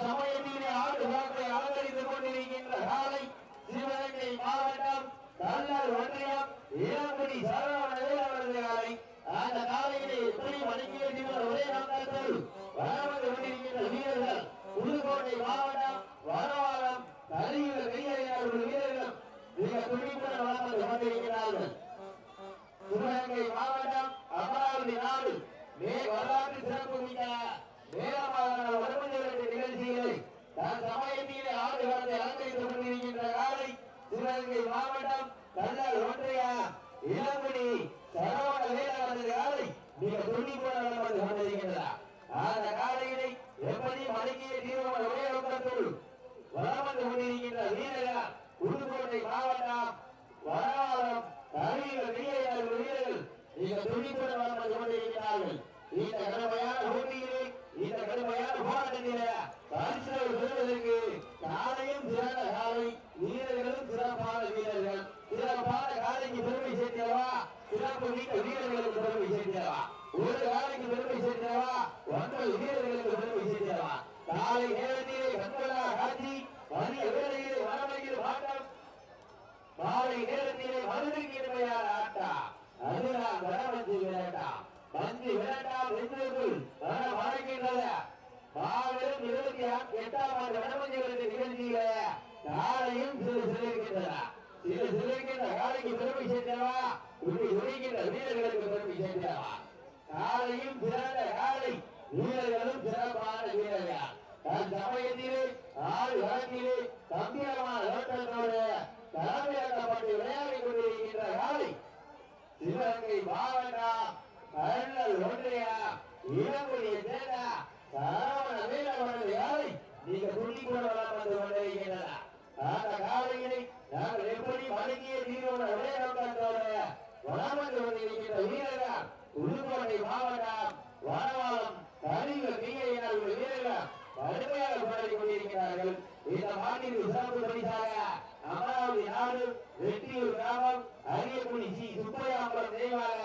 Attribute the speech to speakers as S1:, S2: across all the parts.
S1: சமயத்திலே ஆடுகளை அலங்கரித்துக் கொண்டிருக்கின்ற காலை சிவகங்கை மாவட்டம் கல்லர் ஒன்றியம் இளங்குடி சரவணவேல் அவரது காலை. அந்த காலையிலே எப்படி மணிக்கு ஒரே நோக்கத்தோடு வளர்ந்து கொண்டிருக்கின்ற வீரர்கள் புதுக்கோட்டை மாவட்டம் வடவாளம் கலியுக கையறிஞர் வீரர்கள் மிக துணிப்புடன் வளர்ந்து கொண்டிருக்கிறார்கள். சிவகங்கை மாவட்டம் அமராவதி நாடு வரலாற்று சிறப்பு மிக்க மேலமான வடமஞ்சு நிகழ்ச்சிகளை தன் சமயத்திலே ஆடுகளத்தை அலங்கரித்துக் கொண்டிருக்கின்ற காலை சிவகங்கை மாவட்டம் கல்லர் ஒன்றிய இளங்குடி சரவணவேல் அவரது காலை மிக துணிப்புடன் வளர்ந்து கொண்டிருக்கின்றார். அந்த காலையினை எப்படி மடக்கிய தீவிரமான ஒரே நோக்கத்தோடு வளர்ந்து கொண்டிருக்கின்ற வீரர்கள் புதுக்கோட்டை மாவட்டம் வடவாளம் கலியுக கையறிஞர் வீரர்கள் மிக துணிப்புடன் வளர்ந்து கொண்டிருக்கிறார்கள். இந்த கடுமையான போட்டியிலே இந்த கடுமையான போராட்டத்திலே பரிசுகளை பெறுவதற்கு காலையும் சிறந்த காலை வீரர்களும் சிறப்பான வீரர்கள் சிறப்பான காலைக்கு பெருமை சேர்த்தவா சிறப்பு மிக்க வீரர்களுக்கு பெருமை சேர்த்தவா ஒரு காலைக்கு பெருமை சேர்த்தவா 9 வீரர்களுக்கு பெருமை சேர்த்தவா காலை நேரத்திலே கண்கொள்ளா காட்சி மதிய வேளையிலே வனமையில் ஆட்டம் மாலை நேரத்திலே மதுரைக்கு இனிமையான ஆட்டா அதுதான் வடமஞ்சு விளையாட்டா மஞ்சு விளையாட்டால் வென்றுக்குள் வழங்கின்றத மாபெரும் 28ஆம் ஆண்டு வடமஞ்சு நிகழ்ச்சியில காலையும் சிறுகின்றன சிறுகின்ற காலைக்கு பெருமை சேர்த்தவா இப்படி உழைக்கின்ற வீரர்களுக்கு பெருமை சேர்த்தவா காலையும் சிறந்த காலை வீரர்களும் சிறப்பான வீரர்கள் தன் சமயத்திலே ஆறு களத்திலே கம்பீரமான ஓட்டத்தோடு தலைமையாக்கப்பட்டு விளையாடி கொண்டிருக்கின்ற காலை சிவகங்கை மாவட்டம் கல்லர் ஒன்றிய இளங்குடியை சேர்ந்த சரவணவேல் அவரது காலை நீங்க துணிப்புடன் வளர்ந்து கொண்டிருக்கின்றனர். அந்த காலையினை நாங்கள் எப்படி மடக்கிய தீரோட ஒரே நோக்கத்தோடு வளர்ந்து கொண்டிருக்கின்ற வீரர்கள் புதுக்கோட்டை மாவட்டம் வடவாளம் கலியுக கையறிஞர் வீரர்கள் கடுமையாக போராடி கொண்டிருக்கிறார்கள். இந்த மாநில சிறப்பு பரிசாக அமராவதி நாடு வெற்றியூர் கிராமம் அரியக்குடி சி சுப்பையாம்பலம் நினைவாக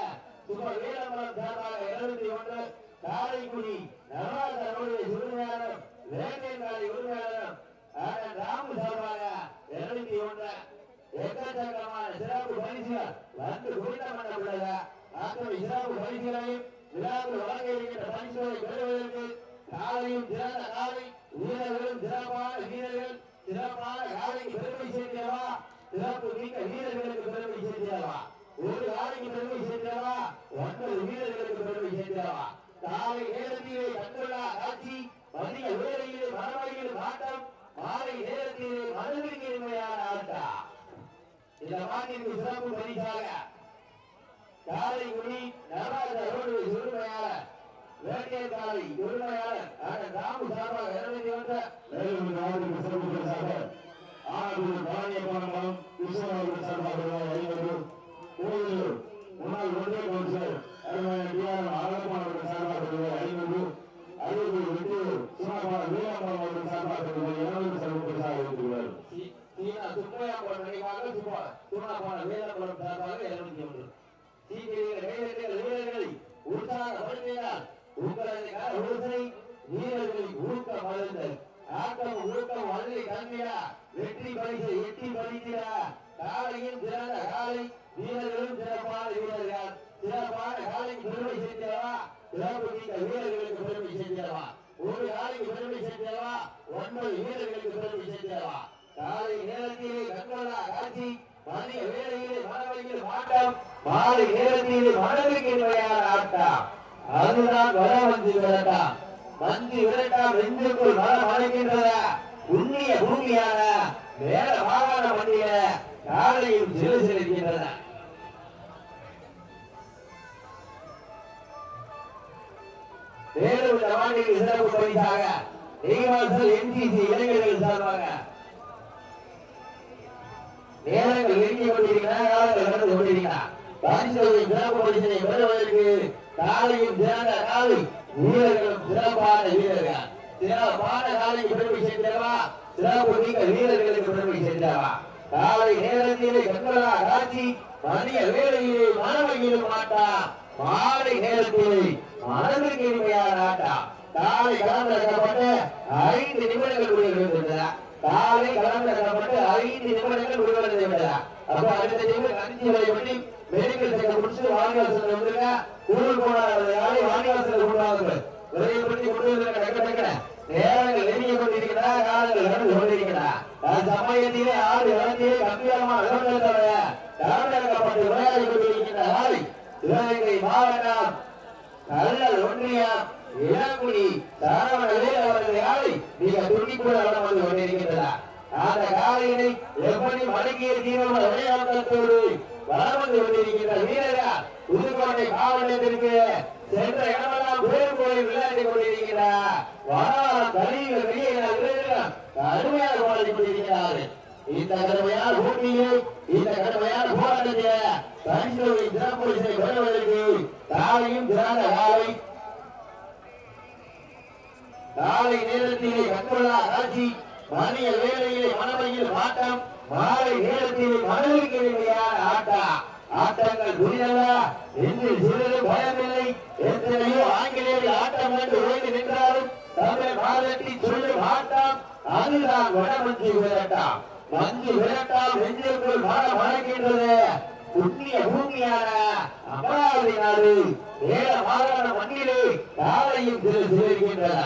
S1: சுப்பர் வேலம்பலம் சார்பாக 71 காரைக்குடி நடராஜனுடைய உரிமையாளர் வேட்டைக்காரி உரிமையாளர் ராமு சார்பாக 71 எக்கச்சக்கமான சிறப்பு பரிசுகள் வந்து குவிந்த உள்ளது. அத்தனை சிறப்பு பரிசுகளையும் விழாவில் வழங்க இருக்கின்ற பரிசுகளை பெறுவதற்கு காலையும் சிறந்த காலை வீரர்களும் சிறப்பான வீரர்கள் சிறப்பான காலைக்கு பெருமை சேர்க்கிறவா சிறப்பு மிக்க வீரர்களுக்கு பெருமை சேர்க்கிறவா ஒரு காலைக்கு பெருமை சேர்க்கிறவா 9 வீரர்களுக்கு பெருமை சேர்க்கிறவா காலை நேரத்திலே கண்கொள்ளா காட்சி மதிய வேளையிலே மரபையில் ஆட்டம் மாலை நேரத்திலே மனதிற்கு இனிமையான ஆட்டம். இந்த மாநில சிறப்பு பரிசாக காரைக்குடி நடராஜனுடைய உரிமையாளர் வேட்டைக்காரி உரிமையாளர் ராமு சார்பாக 71 சிறப்பு பரிசாக ஆனூர் பாண்டியபாலம் கிருஷ்ணன் சார்பாக 50 கோயிலூர் முன்னாள் ஒன்றிய கவுன்சிலர் ஆலமானவர்கள் சார்பாக 50 அரியலூர் வெற்றியூர் சுனாபான வீரம்பாலம் அவர்கள் சார்பாக 200 சிறப்பு பரிசாக இருக்கிறார். சுப்பையாம்பலம் நினைவாக சுனாபான வீரம்பாலம் சார்பாக 201 வீரர்களை உற்சாகப்படுத்தினார். உங்களது வீரர்களை ஊக்கம் வளர்ந்தல் ஆட்டம் ஊக்கம் வளர்ந்து கல்வியா வெற்றி பரிசு எட்டி பறிக்கிறா காலையும் சிறந்த காலை வீரர்களும் சிறப்பான வீரர்கள் சிறப்பான காலைக்கு பெருமை சேர்க்கிறவா சிறப்பு மிக்க வீரர்களுக்கு பெருமை சேர்க்கிறவா ஒரு காலைக்கு பெருமை சேர்க்கிறவா 9 வீரர்களுக்கு பெருமை சேர்க்கிறவா காலை நேரத்திலே கண்கொள்ளா காட்சி மதிய வேளையிலே மனவையில் ஆட்டம் மாலை நேரத்திலே மனதுக்கு இனிமையான ஆட்டம் அதுதான் வடமஞ்சு விரட்டா மஞ்சு விரட்டா நெஞ்சுக்குள் மனம் அழைக்கின்றத புண்ணிய பூமியான மேல மாகாண மண்டிய காலையும் சிறு சிரிக்கின்றன. வேலூர் மாநில சிறப்பு பரிசாக NCC இளைஞர்கள் சார்பாக நேரங்கள் நெருங்கிக் கொண்டிருக்கிறார். காலங்கள் நடந்து கொண்டிருக்கிறார். பரிசுகளை சிறப்பு பரிசனை பெறுவதற்கு காலையும் சிறந்த காலை வீரர்களும் சிறப்பான வீரர்கள் சிறப்பான காலைக்கு பெருமை சேர்ந்தவா சிறப்பு மிக்க வீரர்களுக்கு பெருமை சேர்ந்தவா காலை நேரத்திலே கண்கொள்ளா காட்சி மதிய வேளையிலே மனவையிலும் ஆட்டா மாலை நேரத்திலே மனதிற்கு இனிமையான ஆட்டம். காலை களமிறக்கப்பட்டு 5 நிமிடங்கள் முடிவடைந்தது. காலை களமிறக்கப்பட்டு 5 நிமிடங்கள் முடிவடைந்து விட்டதா. அப்ப அடுத்த நிமிடம் கஞ்சி வரை பண்ணி மெடிக்கல் செக்கப் முடிச்சு வாணிவாசல் வந்துருங்க. ஊருக்கு போனாங்க வாணிவாசல் கொண்டாங்க. விரைவுபடுத்தி கொண்டு வந்து டக்கு நேரங்கள் நெருங்கி கொண்டிருக்கிறா. காலங்கள் கடந்து கொண்டிருக்கிறா. சமயத்திலே ஆடு வளர்த்தியே கம்பியமான களமிறக்கப்பட்டு விளையாடி கொண்டிருக்கின்ற ஆலை சிவகங்கை மாவட்டம் கல்லல் ஒன்றியம் இளங்குடி சரவணவே அவரது ஆலை மிக துணிப்புடன் வளம் வந்து கொண்டிருக்கின்றன. அந்த காலையினை எப்படி மடக்கிய தீவிர விளையாட்டத்தோடு வளம் வந்து கொண்டிருக்கின்ற வீரர்கள் புதுக்கோட்டை மாவட்டத்திற்கு சென்ற இடமெல்லாம் பேர் போய் விளையாடி கொண்டிருக்கிறார். வராலம் கழிவுகள் வெளியே அருமையாக விளையாடி கொண்டிருக்கிறார்கள். இந்த கடுமையான போட்டியை இந்த கடுமையான போராட்டத்தை பரிசுகளை சிறப்பு பெறுவதற்கு காலையும் திறந்த காலை நேரத்திலே கண்கொள்ளா காட்சி, மதிய வேளையிலே மனமையில் ஆட்டம், மாலை நேரத்திலே மனதிற்கு இனிமையான ஆட்டங்கள் புரியலா என்று சிறிது பயமில்லை. எத்தனையோ ஆங்கிலேயர்கள் ஆட்டம் என்று ஓய்ந்து நின்றாலும் தமிழ் மாதத்தை சொல்லும் ஆட்டம் அதுதான் வடமஞ்சி விரட்டாம். மஞ்சு விரட்டால் நெஞ்சுக்குள் மணக்கின்றது. புண்ணிய பூமியான அமராவதி நாடு ஏழ மாகாண மண்ணிலே காலையும் சிறுகின்றன.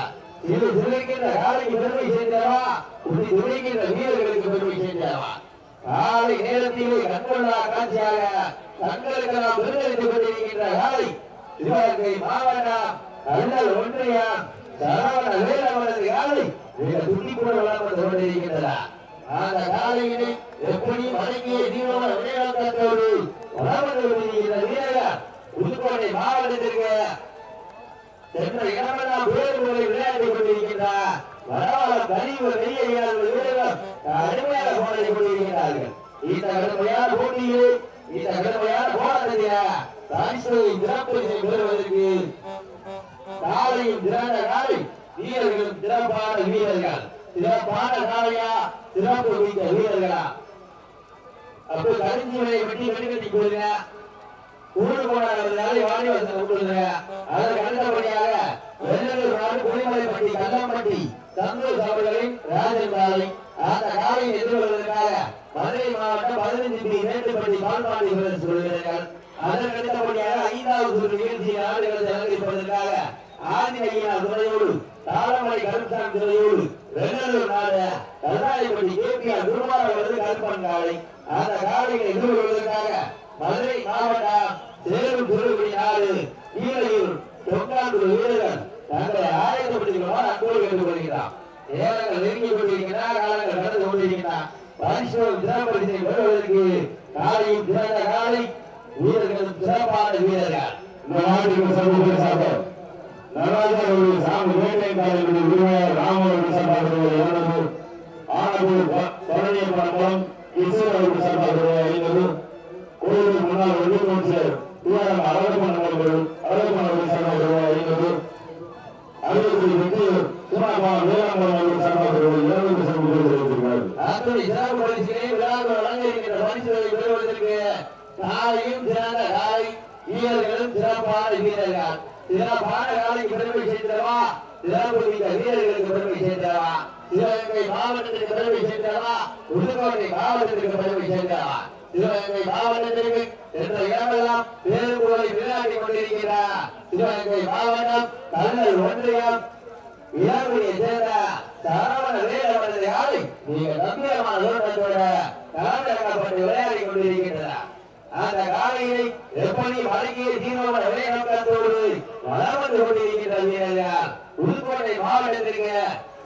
S1: சிறுகின்ற காலைக்கு பெருமை சேர்ந்தவா, துணிக்கின்ற வீரர்களுக்கு பெருமை சேர்ந்தவா. காலை நேரத்திலே கண்கொள்ளா காட்சியாக தங்களுக்கெல்லாம் விருந்தளித்துக் கொண்டிருக்கின்ற காலை சிவகங்கை மாவட்டம் கல்லல் ஒன்றியம் சரவண வேலவரது காலை மிக துணிப்புடன் வளம் வந்து கொண்டிருக்கின்றன. அந்த காலையினை எப்படி வழங்கிய தீவிர விளையாட்டத்தோடு வளர்ந்து கொண்டிருக்கின்ற வீரர்கள் புதுக்கோட்டை மாவட்டத்திற்கு சென்ற இடமெல்லாம் பேருமுறை விளையாடி கொண்டிருக்கின்றார். வராலம் கழிவு வெளியேறியார்கள் வீரர்கள் அருமையாக போராடி கொண்டிருக்கிறார்கள். இந்த கடுமையான போட்டியில் இந்த கடுமையான போராட்டத்தில பரிசை சிறப்பு பெறுவதற்கு காலையும் திறந்த காலை வீரர்களும் சிறப்பான வீரர்கள், சிறப்பான காலையா சிறப்பு வைத்த வீரர்களா. அப்போ கரிஞ்சி மலையை வெட்டி வெடிக்கட்டி கொடுங்க. ஊரு போனாலே வாணிவாசல் கொடுங்க. அதற்கு அடுத்தபடியாக வெள்ளூர் குடிமலைப்பட்டி கல்லம்பட்டி சந்தோஷ் அவர்களின் ராஜன் காலை அந்த காலையை எதிர்கொள்வதற்காக மதுரை மாவட்டம் 15 மேட்டுப்பட்டி பால்பாண்டி சொல்கிறார்கள். அதற்கு அடுத்தபடியாக 5வது சுற்று நிகழ்ச்சியை ஆடுகளை அலங்கரிப்பதற்காக ஆதிநையினார் துறையோடு தாளமலை கருப்சாமி துறையோடு வெள்ளூர் நாடு கருணாதிபதி கேபிஆர் குருமார் அவரது கருப்பன் காலை அந்த காலையை எதிர்கொள்வதற்காக மதுரை மாவட்டம் சேரும் திருக்குடி நாடு ஈரையூர் தொண்டாங்குடி வீரர்கள் தங்களை ஆயத்தப்படுத்திக்கொள்வார் அன்போடு கேட்டுக் கொள்கிறார். நேரங்கள் நெருங்கி கொண்டிருக்கிறார். காலங்கள் நடந்து கொண்டிருக்கிறார். பரிசும் சிறப்பரிசை பெறுவதற்கு காலையும் சிறந்த காலை வீரர்களும் சிறப்பான வீரர்கள். இந்த நாட்டுக்கு சமூக நடராஜர் சாமி வேட்டை காலையுடைய உரிமையாளர் ராமன் சம்பாதிப்பது ஆனபூர் பழனியப்படம் கிஷோர் அவர்கள் சம்பாதிப்பது 50 கோயிலுக்கு முன்னால் வெளிக்கொண்டு அழகப்பன் அவர்கள் சம்பாதிப்பது 50 அறுபத்தி வெற்றி சுமார் வேளாண் அவர்கள் சம்பாதிப்பது 20 சமூகங்கள் அத்தனை சிறப்பு பரிசுகளை விழாவில் வழங்கியிருக்கிற பரிசுகளை பெறுவதற்கு காலையும் சிறந்த காலை வீரர்களும் சிறப்பான வீரர்கள். சிறப்பான காலைக்கு பெருமை சேர்ந்தவா, சிறப்பு மிக்க வீரர்களுக்கு பெருமை சேர்ந்தவா, சிவகங்கை மாவட்டத்திற்கு பெருமை சேர்ந்தவா, புதுக்கோட்டை மாவட்டத்திற்கு பெருமை சேர்ந்தவா. சிவகங்கை மாவட்டத்திற்கு என்ற இடமெல்லாம் பேருந்துகளை விளையாடி கொண்டிருக்கிறார். சிவகங்கை மாவட்டம் கல்லல் ஒன்றியம் இளங்குடியை சேர்ந்த சரவண வேலவரது ஆலை மிக கம்பீரமான தோற்றத்தோட களமிறக்கப்பட்டு விளையாடி கொண்டிருக்கின்றனர். அந்த காலையை எப்படி வழங்கிய தீவிர விளையாட்டத்தோடு வளம் வந்து கொண்டிருக்கின்ற வீரர்கள் புதுக்கோட்டை மாவட்டத்திற்கு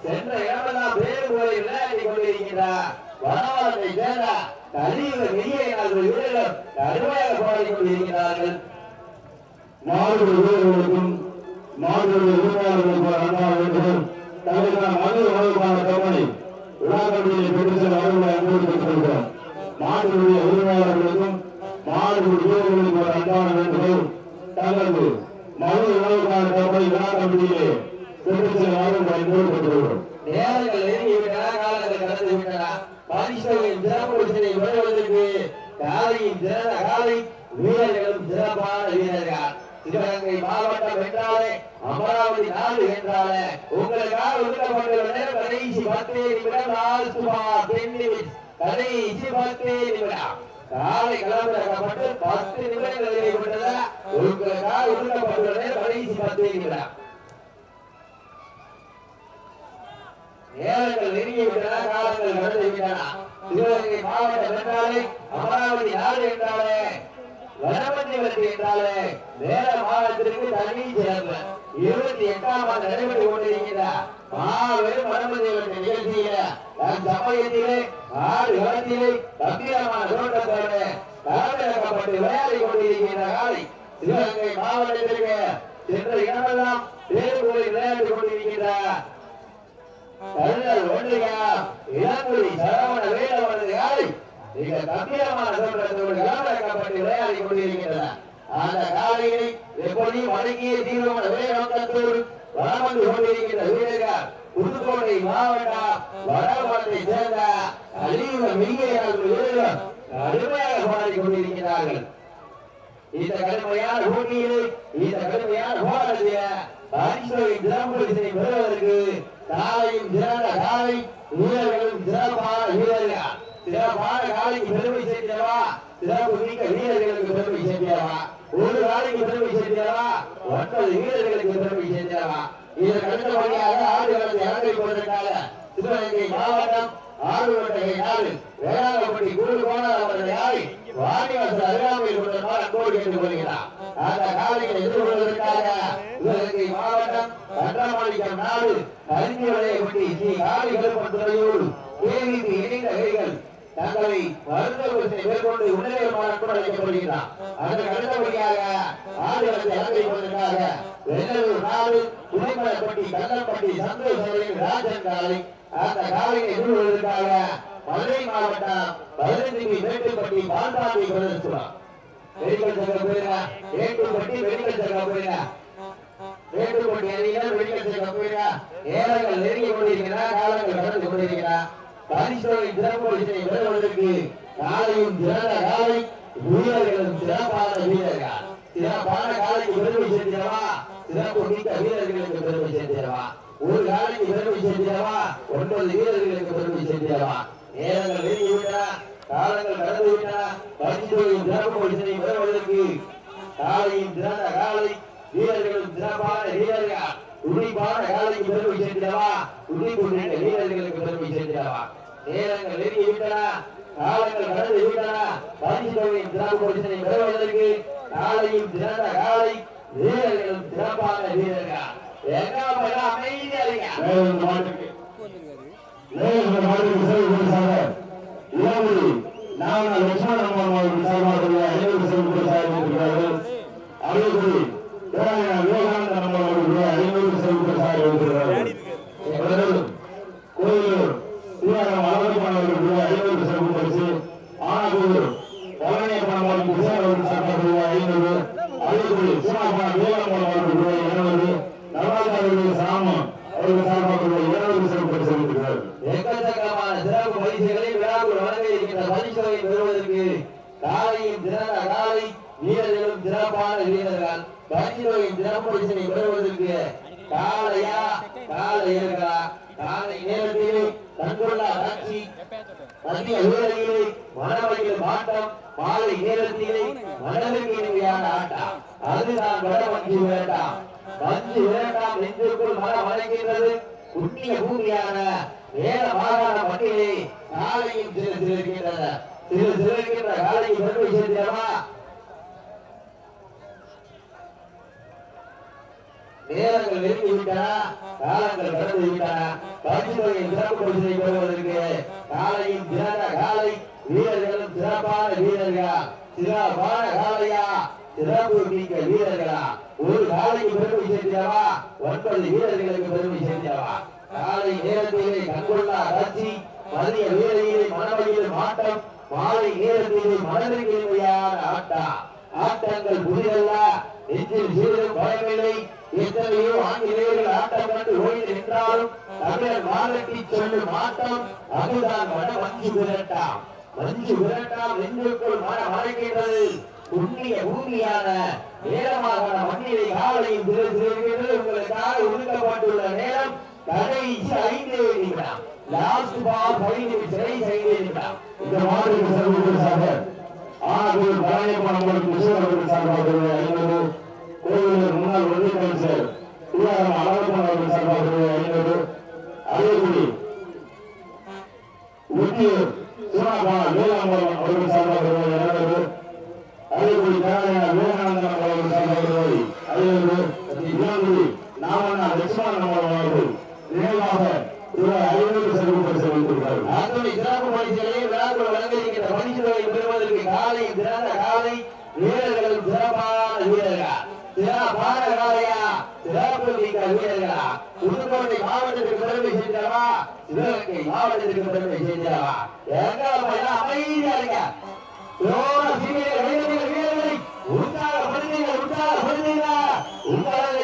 S1: சென்ற இடமெல்லாம் பேருந்துகளை விளையாடி கொண்டிருக்கிறார். வனவாளத்தை சேர்ந்த கழிவு வெளியேறினார்கள் வீரர்கள் கடுமையாக போராடி கொண்டிருக்கிறார்கள். நாடு வீரர்களுக்கும் நாடுடைய உரிமையாளர்களுக்கும் அன்பான வேண்டும். தங்களுக்கான மனித உணவுக்கான கவனை விழாக்கட்டியை பெற்று செல்ல அருள்வாய் அன்போடு பெற்றுக்கொள்கிறோம். நாடுடைய உரிமையாளர்களுக்கும் நாடுடைய வீரர்களுக்கும் ஒரு அன்பான வேண்டும். தங்களது மனித உணவுக்கான கவனை விழாக்கட்டியை பெற்று செல்ல அருள்வாய் அன்போடு பெற்றுக்கொள்கிறோம். நேரங்கள் நெருங்கிவிட்டன, காலங்கள் கடந்து விட்டன. பரிசுகளின் சிறப்பு பெறுவதற்கு காலையின் சிறந்த காலை வீரர்களும் சிறப்பான வீரர்கள். சிவகங்கை மாவட்டம் என்றாலே அமராவதி நாடு என்றாலே உங்களுக்காக ஒதுக்கப்பட்டுள்ள நேரம் கடைசி 10 நிமிடம். லாஸ்ட் பால் 10 நிமிஷம். கடைசி 10 நிமிடம். காலை கலந்துரைக்கப்பட்டு 10 நிமிடங்கள் நிறைவுபட்டதா உங்களுக்காக ஒதுக்கப்பட்டுள்ள நேரம் கடைசி 10 நிமிடம். நேரங்கள் நெருங்கிவிட்டன, காலங்கள் கடந்து விட்டன. சிவகங்கை மாவட்டம் என்றாலே அமராவதி நாடு என்றாலே வனமஞ்சி வெற்றி என்றாலே வேற மாவட்டத்திற்கு தனி சிறப்பு. 28ஆம் ஆண்டு நடைபெற்றுக் கொண்டிருக்கிற மாபெரும் வனமஞ்சி வெற்றி நிகழ்ச்சியில சமயத்திலே ஆறு களத்திலே கம்பீரமான தோட்டத்தோடு களமிறக்கப்பட்டு விளையாடி கொண்டிருக்கின்ற காலை சிவகங்கை மாவட்டத்திற்கு சென்ற இடமெல்லாம் பேருபோய் விளையாடி கொண்டிருக்கின்ற கருணல் ஒன்றியா இளங்குடி சரவண வேலவனது காலை மிக கம்பீரமான தோற்றத்தோடு களமிறக்கப்பட்டு விளையாடி கொண்டிருக்கின்றன. அந்த காலையை எப்படி வழங்கிய தீவிரமான வேலோட்டத்தோடு வளம் வந்து கொண்டிருக்கின்ற வீரர்கள் புதுக்கோட்டை மாவட்டம் வடமாட்டை சேர்ந்த அழிவு மிகையால் வீரர்கள் கடுமையாக போராடி கொண்டிருக்கிறார்கள். இந்த கடுமையான போட்டியிலே இந்த கடுமையான போராட்டத்திலே பரிசுகளை திறம்புரிசை பெறுவதற்கு காலையும் சிறந்த காலை வீரர்களும் சிறப்பான வீரர்கள். சிறப்பான காலைக்கு பெருமை சேர்க்கிறவா, சிறப்பு மிக்க வீரர்களுக்கு பெருமை சேர்க்கிறவா, ஒரு காலைக்கு பெருமை சேர்க்கிறவா, 9 வீரர்களுக்கு பெருமை சேர்க்கிறவா. இதற்கு அடுத்தபடியாக ஆடுகளத்தை இறங்கி கொண்டிருக்காங்க சிவகங்கை மாவட்டம் ஆடுவட்டகை நாடு வேளாங்கப்பட்டி குழு கோணர் அவர்களை ஆடி வாணிவாசல் அருகாமையில் கொண்டமாக அன்போடு கேட்டுக் கொள்கிறார். அந்த காலையை எதிர்கொள்வதற்காக சிவகங்கை மாவட்டம் கன்றமாளிகம் நாடு கருஞ்சி வளையப்பட்டி ஸ்ரீ காளிகள் பட்டுறையோடு கேவிக்கு இணைந்த கைகள் தங்களை மருத்துவத்தை மேற்கொண்டு உடனடியாக அழைக்கப்படுகிறார். அதற்கு அடுத்தபடியாக ஆடுகளத்தை இறங்கி கொண்டதற்காக வெள்ளலூர் நாடு துணைமலைப்பட்டி கல்லப்பட்டி சந்தோஷ் ராஜன் காலை அந்த காலையை எதிர்கொள்வதற்காக மதுரை மாவட்டம் 15 மேட்டுப்பட்டி பால்பாண்டி பிரதேசம் மெடிக்கல் செக்கப் போயிருங்க. மேட்டுப்பட்டி மெடிக்கல் செக்கப் போயிருங்க. மேட்டுப்பட்டி அணியினர் மெடிக்கல் செக்கப் போயிருங்க. நேரங்கள் நெருங்கி கொண்டிருக்கிறா, காலங்கள் கடந்து கொண்டிருக்கிறா. பரிசுகளை திறம்பொழிசை பெறுவதற்கு காலையும் சிறந்த காலை வீரர்களும் சிறப்பான வீரர்கள். சிறப்பான காலைக்கு பெருமை சேர்க்கிறவா, சிறப்பு மிக்க வீரர்களுக்கு பெருமை சேர்க்கிறவா, ஒரு காலைக்கு பெருமை சேர்க்கிறவா, 9 வீரர்களுக்கு பெருமை சேர்க்கிறவா. நேரங்கள் நெருங்கிவிட்டன, காலங்கள் கடந்து விட்டன. பரிசுகளையும் திறம்பொழிசை பெறுவதற்கு காலையும் சிறந்த காலை வீரர்களும் சிறப்பான வீரர்கள். துணிப்பான காலைக்கு பெருமை சேர்க்கிறவா, துணிப்புள்ள வீரர்களுக்கு பெருமை சேர்க்கிறவா. நேரங்கள் நெருங்கி விட்டன, காலங்கள் கடந்து விட்டன. பரிசுகளையும் திறம்பொழிசை பெறுவதற்கு காலையும் சிறந்த காலை வீரர்களும் சிறப்பான வீரர்கள். அமைதியா எக்கச்சக்கமான சிறப்பு பரிசுகளை விழாக்குள் வழங்க இருக்கின்ற பரிசுகளை பெறுவதற்கு காலையும் சிறந்த காலை வீரர்களும் சிறப்பான வீரர்கள். பரிசுகளின் சிறப்பு பரிசினை பெறுவதற்கு காலையா காலையர்களா காலை நேரத்திலே கண்கொள்ளா காட்சி மத்திய வீரர்களை மனமகிழ் ஆட்டம் மாலை நேரத்திலே மனதிற்கு இனிமையான ஆட்டம். அதுதான் வடமஞ்சு வேண்டாம் மஞ்சு வேண்டாம் நெஞ்சுக்குள் மனம் அழைக்கின்றது. புண்ணிய பூமியான வேத மாகாண மண்ணிலே காலையும் சிறு சிறுக்கின்றன. சிறு சிறுக்கின்ற காலையை பெருமை சேர்க்கிறவா. நேரங்கள் நெருங்கி விட்டன, காலங்கள் கடந்து விட்டன. பரிசுகளின் சிறப்பு பரிசை பெறுவதற்கு காலையும் சிறந்த காலை வீரர்களும் சிறப்பான வீரர்கள். சிறப்பான காலையா, சிறப்பு மிக்க வீரர்களா. ஒரு காலைக்கு பெருமை சேர்க்கிறவா, 9 வீரர்களுக்கு பெருமை சேர்க்கிறவா. காலை நேரத்திலே கண்கொள்ளா காட்சி, மதிய வீரர்களை மனமகிழும் ஆட்டம், மாலை நேரத்திலே மனதிற்கு இனிமையான ஆட்டம். ஆட்டங்கள் புதிதல்ல, நெஞ்சில் சீரும் பயமில்லை. எத்தனையோ ஆங்கிலேயர்கள் ஆட்டம் கண்டு ஓய்ந்து நின்றாலும் தமிழர் மாலட்டி சொல்லும் ஆட்டம் அதுதான் வட மஞ்சு விரட்டாம். மஞ்சு விரட்டாம் நெஞ்சுக்குள் மனம் அழைக்கின்றது. புண்ணிய பூமியான நேரமாக மண்ணிலை காலையும் உங்களுக்காக ஒதுக்கப்பட்டுள்ள நேரம் கடைசி 5 நிமிடம். லாஸ்ட் பால் 5 நிமிடம்.
S2: இந்த மாதிரி ஆனால் பழனியப்பன் நம்மளுக்கு கிருஷ்ணன் சார்பாக 500, கோவிலூர் முன்னாள் ஒன்றிய கவுன்சிலர் அழகப்பன் அவர்கள் சார்பாக 500, அதேபடி உத்தியூர் சோனாபால் வேளாண்மரம் அவர்கள் சார்பாக 200, அதேபடி விவேகானந்தன் அவர்கள் சார்பாக 500, நாமண்ணா லட்சுமணன் அவர்கள் நினைவாக
S1: சிறப்பு பரிசுகளை விழாக்குள் வழங்குகின்ற பரிசுகளை பெறுவதற்கு காலை சிறந்த காலை வீரர்கள் சிறப்பான வீரர்களா சிறப்பான காலையா சிறப்பு மிக்க வீரர்களா புதுக்கோட்டை மாவட்டத்திற்கு பெருமை சேர்ந்தவா சிவகங்கை மாவட்டத்திற்கு பெருமை சேர்ந்தவா எங்க அமைதியா இருக்க வீரர்களை உற்சாகப்படுத்தீங்க உங்களது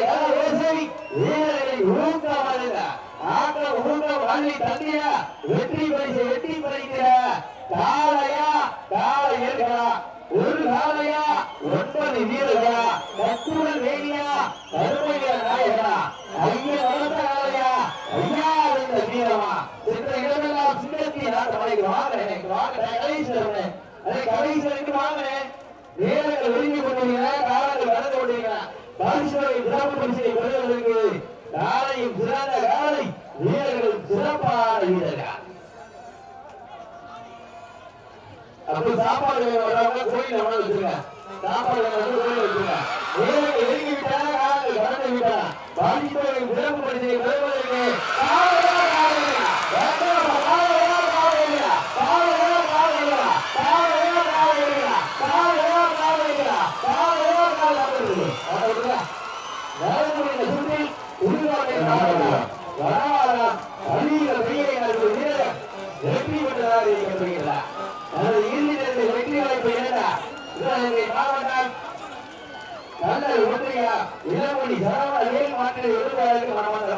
S1: வீரர்களை ஊக்கமல்ல வெற்றி பரிசு வெற்றி பறிக்கிற காளையா காளை ஏற்களா ஒரு காளையா 9 வீரர்களா கட்டுடன் வேணியா கருமையா நாயகனா ஐயா வளர்ந்த காளையா ஐயா இந்த வீரமா சென்ற இடமெல்லாம் சின்னத்தி நாட்டு வாங்க கடைசீரன் அதை கடைசீரனுக்கு வாங்க நேரங்கள் ஒதுங்கி கொண்டிருக்கிற காலங்கள் கடந்து கொண்டிருக்கிற பரிசுகளை சிறப்பு பரிசை பெறுவதற்கு காலையும் சிறந்த காலை வீரர்கள் சிறப்பான வீரர்கள். அப்ப சாப்பாடு வர்றவங்க கோயில வச்சிருக்க சாப்பாடு கோயில வச்சிருக்க வீரர்கள் நெருங்கி விட்டாங்க காலங்கள் கடந்து விட்டாங்க பாதிப்பவர்கள் சிறப்பு பரிசை பெறுவதற்கு வெற்றி பெற்றதாக இருக்கப்படுகிறார். வெற்றி வாய்ப்பு மாவட்டம் நல்ல ஒன்றியா இளமொழி சரவண வேல் மாற்று எழுதுவதற்கு மனமாற்ற